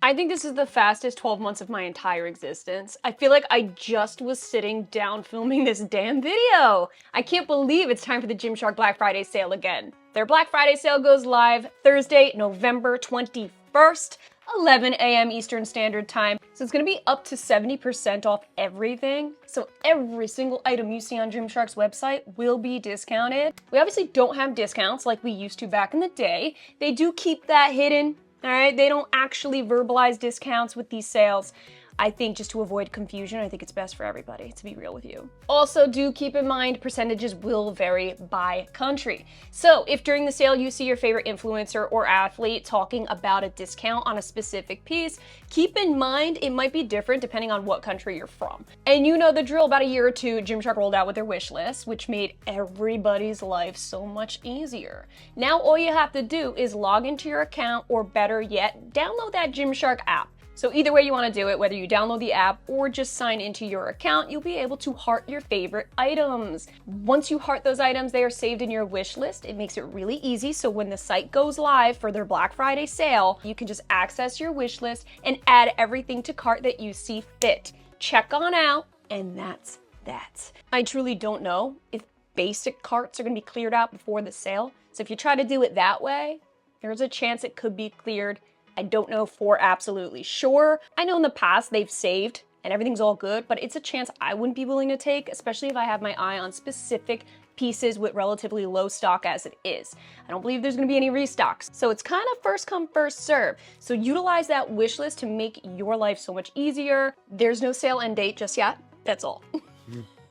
I think this is the fastest 12 months of my entire existence. I feel like I just was sitting down filming this damn video. I can't believe it's time for the Gymshark Black Friday sale again. Their Black Friday sale goes live Thursday, November 21st, 11 a.m. Eastern Standard Time. So it's gonna be up to 70% off everything. So every single item you see on Gymshark's website will be discounted. We obviously don't have discounts like we used to back in the day. They do keep that hidden. All right, they don't actually verbalize discounts with these sales. I think just to avoid confusion, I think it's best for everybody, to be real with you. Also, do keep in mind percentages will vary by country. So if during the sale you see your favorite influencer or athlete talking about a discount on a specific piece, keep in mind it might be different depending on what country you're from. And you know the drill, about a year or two, Gymshark rolled out with their wish list, which made everybody's life so much easier. Now all you have to do is log into your account, or better yet, download that Gymshark app. So either way you want to do it, whether you download the app or just sign into your account, you'll be able to heart your favorite items. Once you heart those items, they are saved in your wish list. It makes it really easy, so when the site goes live for their Black Friday sale, you can just access your wish list and add everything to cart that you see fit. Check on out, and that's that. I truly don't know if basic carts are going to be cleared out before the sale, so if you try to do it that way, there's a chance it could be cleared. I don't know for absolutely sure. I know in the past they've saved and everything's all good, but it's a chance I wouldn't be willing to take, especially if I have my eye on specific pieces with relatively low stock as it is. I don't believe there's gonna be any restocks. So it's kind of first come, first serve. So utilize that wish list to make your life so much easier. There's no sale end date just yet. That's all.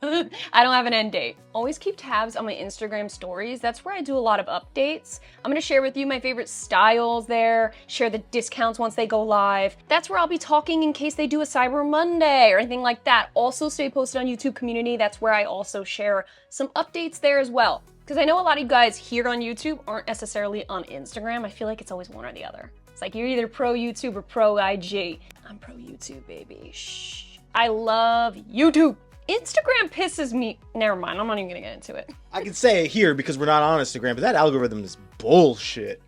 I don't have an end date. Always keep tabs on my Instagram stories. That's where I do a lot of updates. I'm gonna share with you my favorite styles there, share the discounts once they go live. That's where I'll be talking in case they do a Cyber Monday or anything like that. Also stay posted on YouTube community. That's where I also share some updates there as well. Because I know a lot of you guys here on YouTube aren't necessarily on Instagram. I feel like it's always one or the other. It's like you're either pro YouTube or pro IG. I'm pro YouTube, baby. Shh. I love YouTube. Instagram pisses me. Never mind, I'm not even gonna get into it. I can say it here because we're not on Instagram, but that algorithm is bullshit.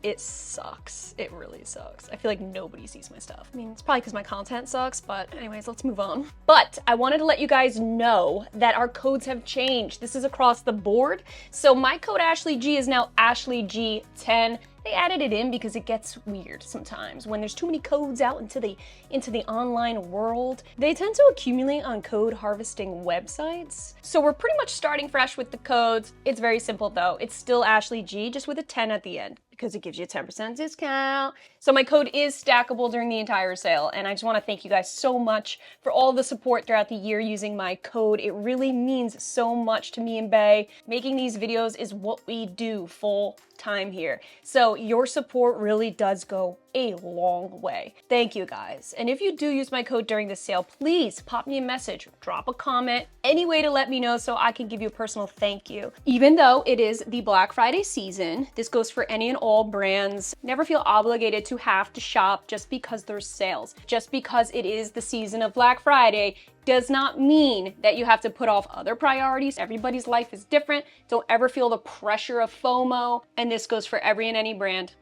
It sucks. It really sucks. I feel like nobody sees my stuff. I mean, it's probably because my content sucks, but anyways, let's move on. But I wanted to let you guys know that our codes have changed. This is across the board. So my code AshleyG is now AshleyG10. They added it in because it gets weird sometimes. When there's too many codes out into the online world, they tend to accumulate on code harvesting websites. So we're pretty much starting fresh with the codes. It's very simple though. It's still AshleyG, just with a 10 at the end, because it gives you a 10% discount. So my code is stackable during the entire sale, and I just want to thank you guys so much for all the support throughout the year using my code. It really means so much to me and Bay. Making these videos is what we do full time here. So your support really does go a long way. Thank you guys. And if you do use my code during the sale, please pop me a message, drop a comment, any way to let me know so I can give you a personal thank you. Even though it is the Black Friday season, this goes for any and all brands. Never feel obligated to have to shop just because there's sales. Just because it is the season of Black Friday does not mean that you have to put off other priorities. Everybody's life is different. Don't ever feel the pressure of FOMO. And this goes for every and any brand.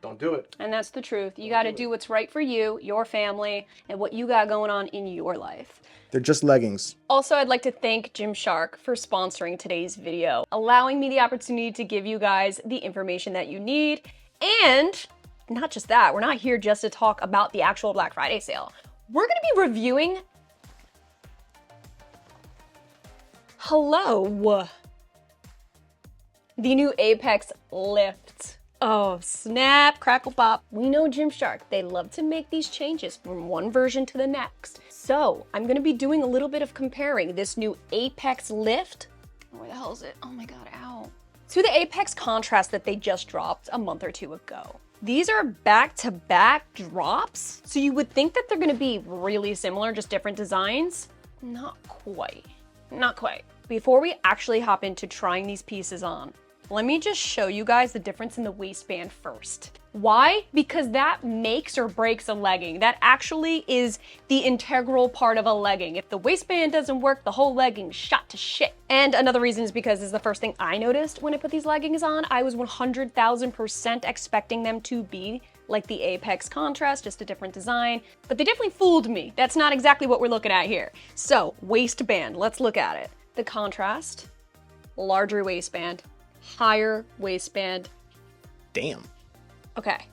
Don't do it. And that's the truth. You got to do what's right for you, your family, and what you got going on in your life. They're just leggings. Also, I'd like to thank Gymshark for sponsoring today's video, allowing me the opportunity to give you guys the information that you need. And not just that, we're not here just to talk about the actual Black Friday sale. We're going to be reviewing the new Apex Lift. Oh, snap, crackle pop. We know Gymshark, they love to make these changes from one version to the next. So I'm gonna be doing a little bit of comparing this new Apex Lift, where the hell is it? Oh my God, ow. To the Apex Contrast that they just dropped a month or two ago. These are back-to-back drops, so you would think that they're gonna be really similar, just different designs. Not quite, not quite. Before we actually hop into trying these pieces on, let me just show you guys the difference in the waistband first. Why? Because that makes or breaks a legging. That actually is the integral part of a legging. If the waistband doesn't work, the whole legging's shot to shit. And another reason is because this is the first thing I noticed when I put these leggings on. I was 100,000% expecting them to be like the Apex contrast, just a different design, but they definitely fooled me. That's not exactly what we're looking at here. So waistband, let's look at it. The contrast, larger waistband, higher waistband. Damn. Okay,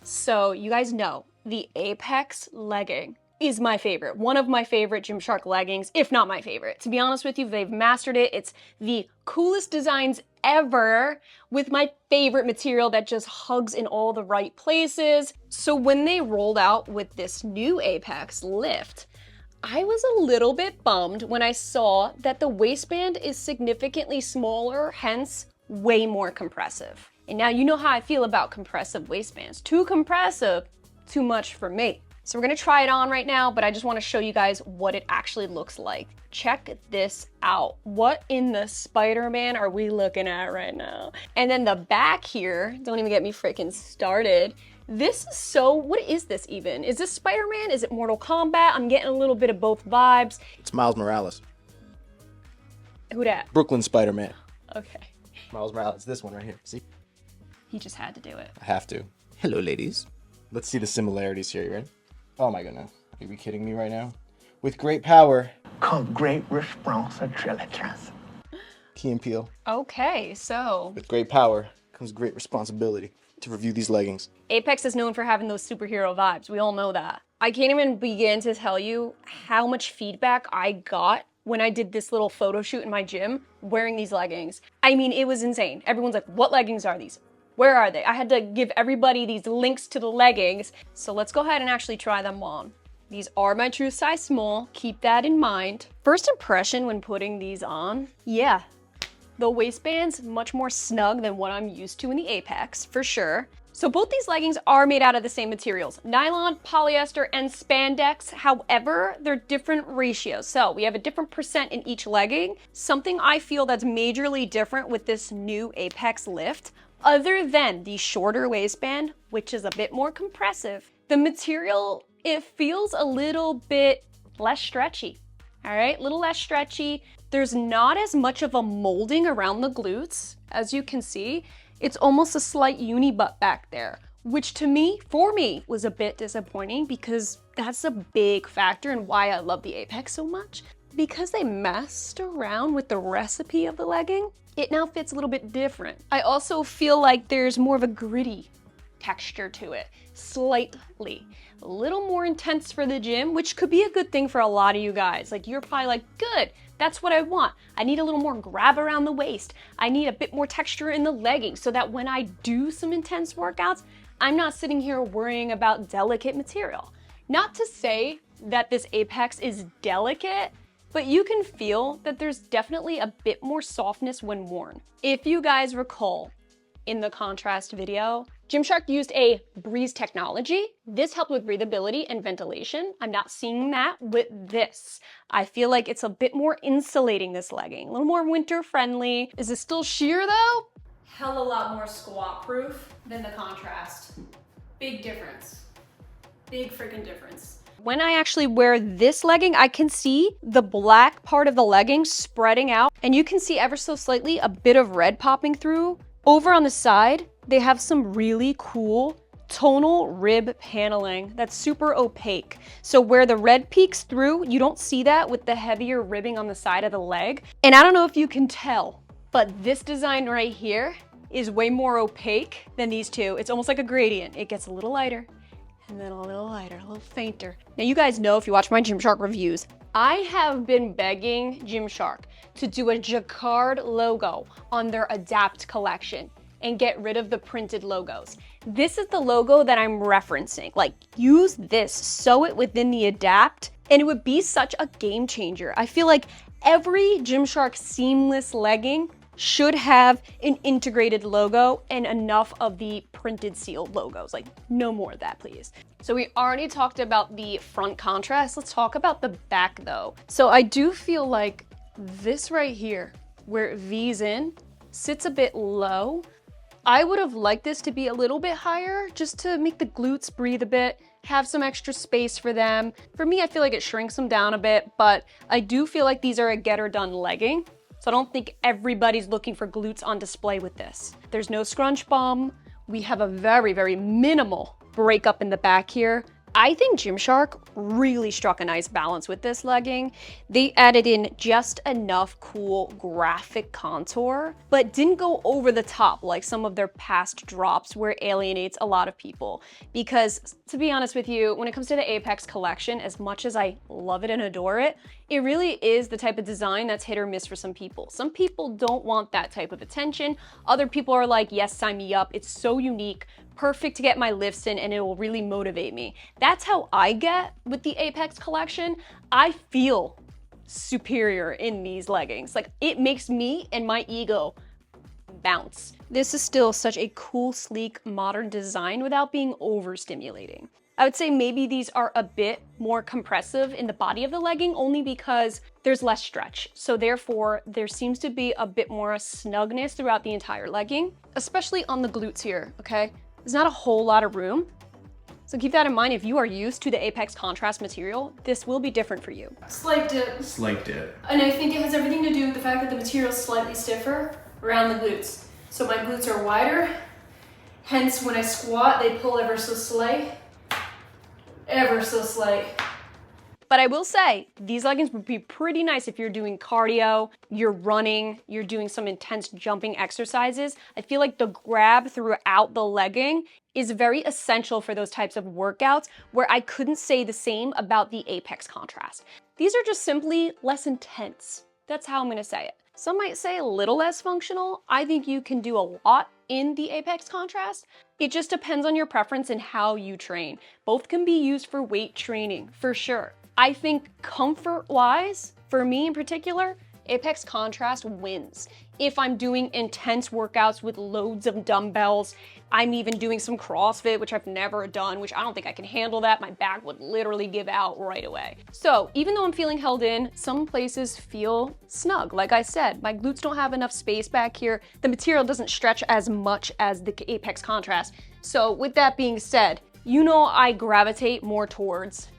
so you guys know the Apex legging is my favorite. One of my favorite Gymshark leggings, if not my favorite. To be honest with you, they've mastered it. It's the coolest designs ever with my favorite material that just hugs in all the right places. So when they rolled out with this new Apex Lift, I was a little bit bummed when I saw that the waistband is significantly smaller, hence way more compressive. And now you know how I feel about compressive waistbands. Too compressive, too much for me. So we're gonna try it on right now, but I just wanna show you guys what it actually looks like. Check this out. What in the Spider-Man are we looking at right now? And then the back here, don't even get me freaking started. This is so, what is this even? Is this Spider-Man? Is it Mortal Kombat? I'm getting a little bit of both vibes. It's Miles Morales. Who dat? Brooklyn Spider-Man. Okay. Miles Morales, this one right here. See? He just had to do it. I have to. Hello, ladies. Let's see the similarities here. You ready? Oh my goodness. Are you kidding me right now? With great power comes great responsibility. Key and Peele. Okay, so. With great power comes great responsibility to review these leggings. Apex is known for having those superhero vibes. We all know that. I can't even begin to tell you how much feedback I got when I did this little photo shoot in my gym wearing these leggings. I mean, it was insane. Everyone's like, what leggings are these? Where are they? I had to give everybody these links to the leggings. So let's go ahead and actually try them on. These are my true size small. Keep that in mind. First impression when putting these on, yeah, the waistband's much more snug than what I'm used to in the Apex, for sure. So both these leggings are made out of the same materials, nylon, polyester, and spandex. However, they're different ratios. So we have a different percent in each legging. Something I feel that's majorly different with this new Apex Lift, other than the shorter waistband, which is a bit more compressive, the material, it feels a little bit less stretchy. All right, a little less stretchy. There's not as much of a molding around the glutes. As you can see, it's almost a slight uni butt back there, which to me, for me, was a bit disappointing because that's a big factor in why I love the Apex so much. Because they messed around with the recipe of the legging, it now fits a little bit different. I also feel like there's more of a gritty texture to it, slightly. A little more intense for the gym, which could be a good thing for a lot of you guys. Like you're probably like, good, that's what I want. I need a little more grab around the waist. I need a bit more texture in the leggings so that when I do some intense workouts, I'm not sitting here worrying about delicate material. Not to say that this Apex is delicate, but you can feel that there's definitely a bit more softness when worn. If you guys recall, in the contrast video, Gymshark used a breeze technology. This helped with breathability and ventilation. I'm not seeing that with this. I feel like it's a bit more insulating, this legging, a little more winter friendly. Is it still sheer though? Hell a lot more squat proof than the contrast. Big difference. Big freaking difference. When I actually wear this legging, I can see the black part of the legging spreading out, and you can see ever so slightly a bit of red popping through. Over on the side, they have some really cool tonal rib paneling that's super opaque. So where the red peeks through, you don't see that with the heavier ribbing on the side of the leg. And I don't know if you can tell, but this design right here is way more opaque than these two. It's almost like a gradient. It gets a little lighter, and then a little lighter, a little fainter. Now you guys know if you watch my Gymshark reviews, I have been begging Gymshark to do a jacquard logo on their Adapt collection and get rid of the printed logos. This is the logo that I'm referencing. Like, use this, sew it within the Adapt, and it would be such a game changer. I feel like every Gymshark seamless legging should have an integrated logo and enough of the printed sealed logos. Like, no more of that, please. So we already talked about the front contrast. Let's talk about the back though. So I do feel like this right here, where it V's in, sits a bit low. I would have liked this to be a little bit higher just to make the glutes breathe a bit, have some extra space for them. For me, I feel like it shrinks them down a bit, but I do feel like these are a get or done legging. So I don't think everybody's looking for glutes on display with this. There's no scrunch bum. We have a very, very minimal break up in the back here. I think Gymshark really struck a nice balance with this legging. They added in just enough cool graphic contour, but didn't go over the top like some of their past drops where it alienates a lot of people. Because to be honest with you, when it comes to the Apex collection, as much as I love it and adore it, it really is the type of design that's hit or miss for some people. Some people don't want that type of attention. Other people are like, yes, sign me up. It's so unique, perfect to get my lifts in, and it will really motivate me. That's how I get with the Apex collection. I feel superior in these leggings. Like, it makes me and my ego bounce. This is still such a cool, sleek, modern design without being overstimulating. I would say maybe these are a bit more compressive in the body of the legging only because there's less stretch. So therefore, there seems to be a bit more snugness throughout the entire legging, especially on the glutes here, okay? There's not a whole lot of room. So keep that in mind. If you are used to the Apex contrast material, this will be different for you. Slight dip. Slight dip. And I think it has everything to do with the fact that the material is slightly stiffer around the glutes. So my glutes are wider, hence when I squat, they pull ever so slight. Ever so slight. But I will say, these leggings would be pretty nice if you're doing cardio, you're running, you're doing some intense jumping exercises. I feel like the grab throughout the legging is very essential for those types of workouts where I couldn't say the same about the Apex contrast. These are just simply less intense. That's how I'm gonna say it. Some might say a little less functional. I think you can do a lot in the Apex contrast. It just depends on your preference and how you train. Both can be used for weight training, for sure. I think comfort-wise, for me in particular, Apex contrast wins. If I'm doing intense workouts with loads of dumbbells, I'm even doing some CrossFit, which I've never done, which I don't think I can handle that. My back would literally give out right away. So even though I'm feeling held in, some places feel snug. Like I said, my glutes don't have enough space back here. The material doesn't stretch as much as the Apex contrast. So with that being said, you know I gravitate more towards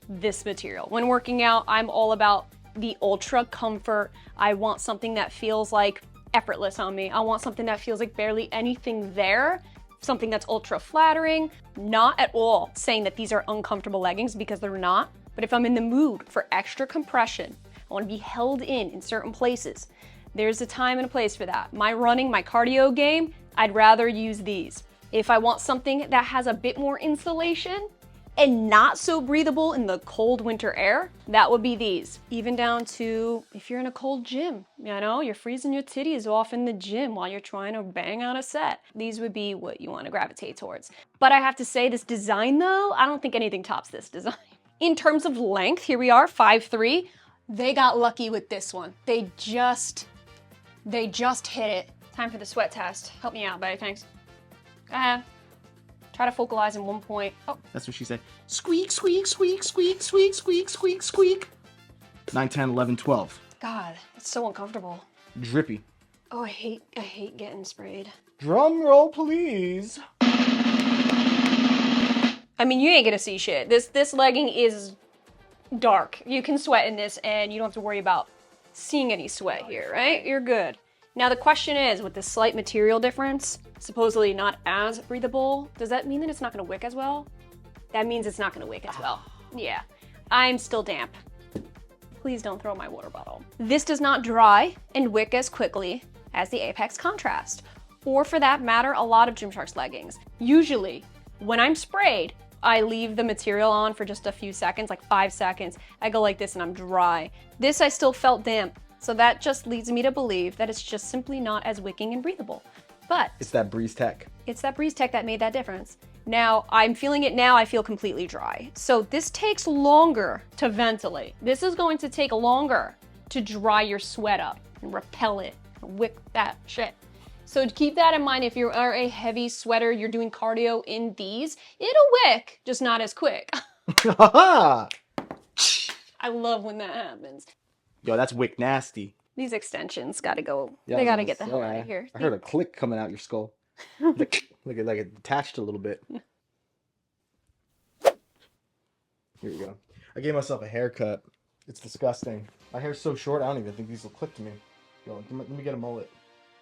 this material. When working out, I'm all about the ultra comfort. I want something that feels like effortless on me. I want something that feels like barely anything there, something that's ultra flattering. Not at all saying that these are uncomfortable leggings, because they're not, but if I'm in the mood for extra compression, I want to be held in certain places, there's a time and a place for that. My running, my cardio game, I'd rather use these. If I want something that has a bit more insulation and not so breathable in the cold winter air, that would be these. Even down to if you're in a cold gym, you know, you're freezing your titties off in the gym while you're trying to bang out a set. These would be what you want to gravitate towards. But I have to say, this design though, I don't think anything tops this design. In terms of length, here we are, 5'3". They got lucky with this one. They just hit it. Time for the sweat test. Help me out, buddy, thanks. Go ahead. Try to focalize in one point. Oh. That's what she said. Squeak, squeak, squeak, squeak, squeak, squeak, squeak, squeak. 9, 10, 11, 12. God, it's so uncomfortable. Drippy. Oh, I hate getting sprayed. Drum roll, please. I mean, you ain't gonna see shit. This legging is dark. You can sweat in this and you don't have to worry about seeing any sweat here, right? You're good. Now the question is, with the slight material difference, supposedly not as breathable, does that mean that it's not gonna wick as well? That means it's not gonna wick as well. Yeah, I'm still damp. Please don't throw my water bottle. This does not dry and wick as quickly as the Apex contrast, or for that matter, a lot of Gymshark's leggings. Usually, when I'm sprayed, I leave the material on for just a few seconds, like 5 seconds. I go like this and I'm dry. This I still felt damp. So that just leads me to believe that it's just simply not as wicking and breathable. But It's that Breeze Tech. it's that Breeze Tech that made that difference. Now, I'm feeling it now, I feel completely dry. So this takes longer to ventilate. This is going to take longer to dry your sweat up and repel it, and wick that shit. So keep that in mind if you are a heavy sweater, you're doing cardio in these, it'll wick, just not as quick. Ha I love when that happens. Yo, that's wick nasty. These extensions gotta go. Yeah, They I was gotta gonna get the hell say, out of here. I heard a click coming out your skull. Like it detached a little bit. Here we go. I gave myself a haircut. It's disgusting. My hair's so short, I don't even think these will click to me. Yo, let me get a mullet.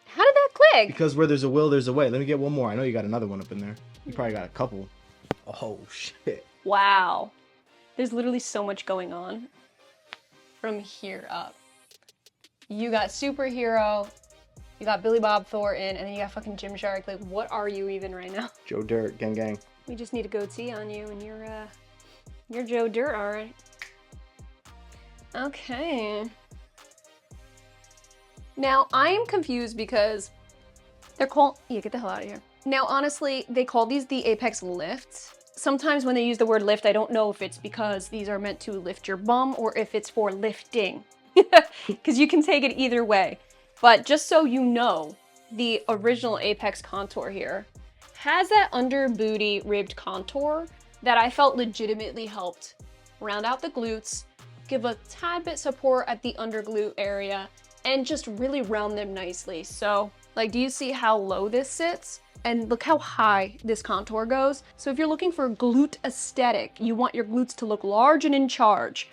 How did that click? Because where there's a will, there's a way. Let me get one more. I know you got another one up in there. You probably got a couple. Oh, shit. Wow. There's literally so much going on from here up. You got Superhero, you got Billy Bob Thornton, and then you got fucking Gymshark. Like, what are you even right now? Joe Dirt, gang gang. We just need a goatee on you, and you're Joe Dirt, all right. Okay. Now, I am confused because they're called, yeah, get the hell out of here. Now, honestly, they call these the Apex Lifts. Sometimes when they use the word lift, I don't know if it's because these are meant to lift your bum or if it's for lifting. Because you can take it either way. But just so you know, the original Apex contour here has that under booty ribbed contour that I felt legitimately helped round out the glutes, give a tad bit support at the under glute area, and just really round them nicely. So, like, do you see how low this sits? And look how high this contour goes. So if you're looking for glute aesthetic, you want your glutes to look large and in charge.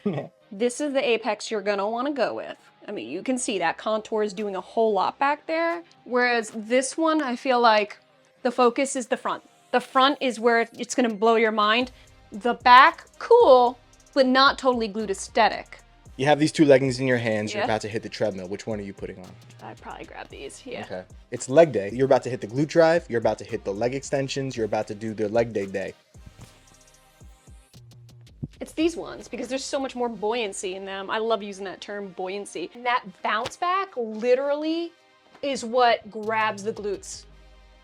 This is the Apex you're gonna wanna go with. I mean, you can see that contour is doing a whole lot back there. Whereas this one, I feel like the focus is the front. The front is where it's gonna blow your mind. The back, cool, but not totally glute aesthetic. You have these two leggings in your hands. You're Yeah. about to hit the treadmill. Which one are you putting on? I'd probably grab these, yeah. Okay. It's leg day. You're about to hit the glute drive. You're about to hit the leg extensions. You're about to do the leg day. It's these ones because there's so much more buoyancy in them. I love using that term, buoyancy. And that bounce back literally is what grabs the glutes.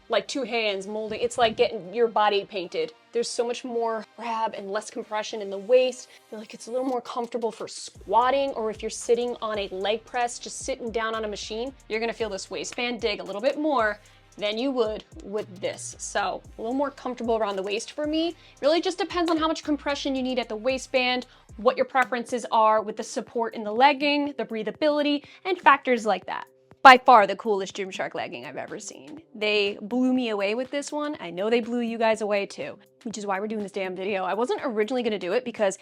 Like two hands molding. It's like getting your body painted. There's so much more grab and less compression in the waist. I feel like it's a little more comfortable for squatting, or if you're sitting on a leg press, just sitting down on a machine, you're gonna feel this waistband dig a little bit more than you would with this. So a little more comfortable around the waist for me. Really just depends on how much compression you need at the waistband, what your preferences are with the support in the legging, the breathability, and factors like that. By far the coolest Gymshark legging I've ever seen. They blew me away with this one. I know they blew you guys away too, which is why we're doing this damn video. I wasn't originally gonna do it because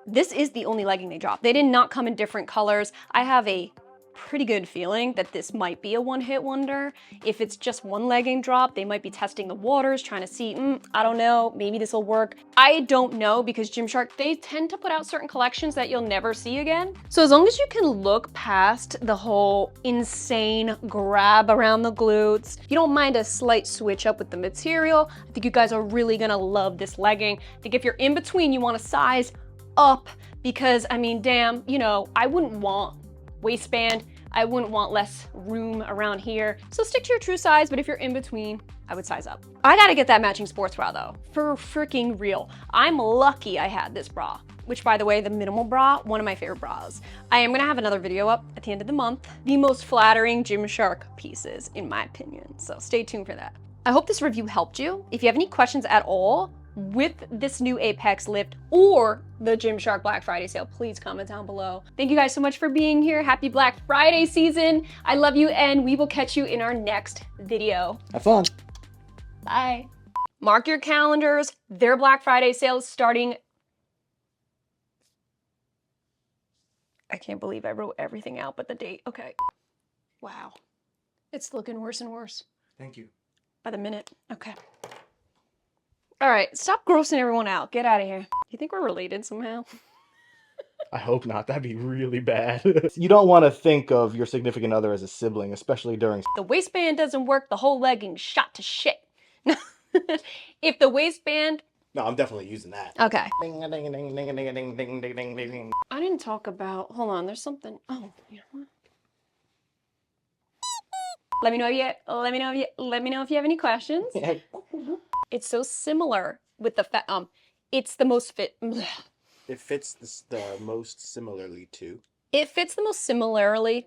this is the only legging they dropped. They did not come in different colors. I have a pretty good feeling that this might be a one-hit wonder. If it's just one legging drop, they might be testing the waters, trying to see, I don't know, maybe this will work. I don't know because Gymshark, they tend to put out certain collections that you'll never see again. So as long as you can look past the whole insane grab around the glutes, you don't mind a slight switch up with the material, I think you guys are really gonna love this legging. I think if you're in between, you want to size up because, I mean, damn, you know, I wouldn't want waistband, I wouldn't want less room around here. So stick to your true size, but if you're in between, I would size up. I gotta get that matching sports bra though, for freaking real. I'm lucky I had this bra, which by the way, the minimal bra, one of my favorite bras. I am gonna have another video up at the end of the month, the most flattering Gymshark pieces, in my opinion. So stay tuned for that. I hope this review helped you. If you have any questions at all with this new Apex Lift or the Gymshark Black Friday sale, please comment down below. Thank you guys so much for being here. Happy Black Friday season. I love you, and we will catch you in our next video. Have fun. Bye. Mark your calendars. Their Black Friday sale is starting. I can't believe I wrote everything out but the date. Okay. Wow. It's looking worse and worse. Thank you. By the minute. Okay. All right, stop grossing everyone out. Get out of here. You think we're related somehow? I hope not. That'd be really bad. You don't want to think of your significant other as a sibling, especially during... The waistband doesn't work, the whole legging's shot to shit. If the waistband... No, I'm definitely using that. Okay. Ding, ding, ding, ding, ding, ding, ding, ding, ding, ding. I didn't talk about... Hold on, there's something... Oh, you know what? Let me know if you have any questions. It's so similar with the it's the most fit. It fits the most similarly to. It fits the most similarly.